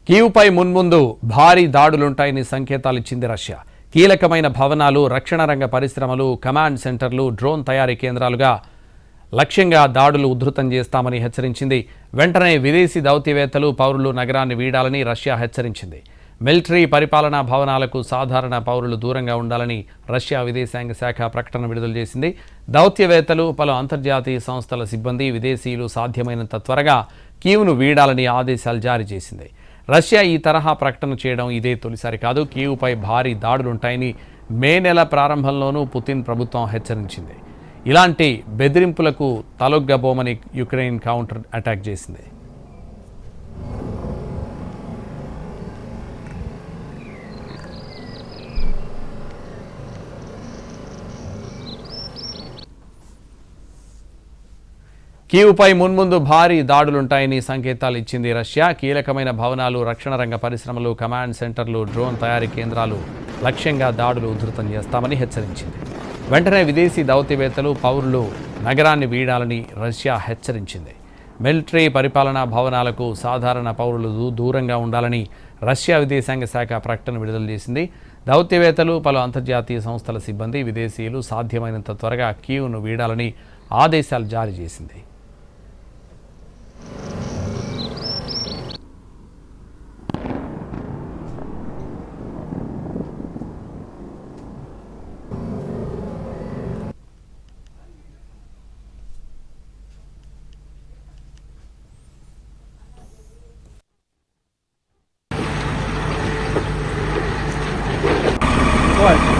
కీవ్పై మున్ముందు భారీ దాడులుంటాయని సంకేతాలు ఇచ్చింది రష్యా. కీలకమైన భవనాలు, రక్షణ రంగ పరిశ్రమలు, కమాండ్ సెంటర్లు, డ్రోన్ తయారీ కేంద్రాలుగా లక్ష్యంగా దాడులు ఉధృతం చేస్తామని హెచ్చరించింది. వెంటనే విదేశీ దౌత్యవేత్తలు, పౌరులు నగరాన్ని వీడాలని రష్యా హెచ్చరించింది. మిలిటరీ పరిపాలనా భవనాలకు సాధారణ పౌరులు దూరంగా ఉండాలని రష్యా విదేశాంగ శాఖ ప్రకటన విడుదల చేసింది. దౌత్యవేత్తలు, పలు అంతర్జాతీయ సంస్థల సిబ్బంది, విదేశీయులు సాధ్యమైనంత త్వరగా కీవ్ను వీడాలని ఆదేశాలు జారీ చేసింది. రష్యా ఈ తరహా ప్రకటన చేయడం ఇదే తొలిసారి కాదు. కీవ్పై భారీ దాడులుంటాయని మే నెల ప్రారంభంలోనూ పుతిన్ ప్రభుత్వం హెచ్చరించింది. ఇలాంటి బెదిరింపులకు తలొగ్గబోమని యుక్రెయిన్ కౌంటర్ అటాక్ చేసింది. కీవ్పై మున్ముందు భారీ దాడులుంటాయని సంకేతాలు ఇచ్చింది రష్యా. కీలకమైన భవనాలు, రక్షణ రంగ పరిశ్రమలు, కమాండ్ సెంటర్లు, డ్రోన్ తయారీ కేంద్రాలు లక్ష్యంగా దాడులు ఉధృతం చేస్తామని హెచ్చరించింది. వెంటనే విదేశీ దౌత్యవేత్తలు, పౌరులు నగరాన్ని వీడాలని రష్యా హెచ్చరించింది. మిలిటరీ పరిపాలనా భవనాలకు సాధారణ పౌరులు దూరంగా ఉండాలని రష్యా విదేశాంగ శాఖ ప్రకటన విడుదల చేసింది. దౌత్యవేత్తలు, పలు అంతర్జాతీయ సంస్థల సిబ్బంది, విదేశీయులు సాధ్యమైనంత త్వరగా కీవ్ను వీడాలని ఆదేశాలు జారీ చేసింది. What?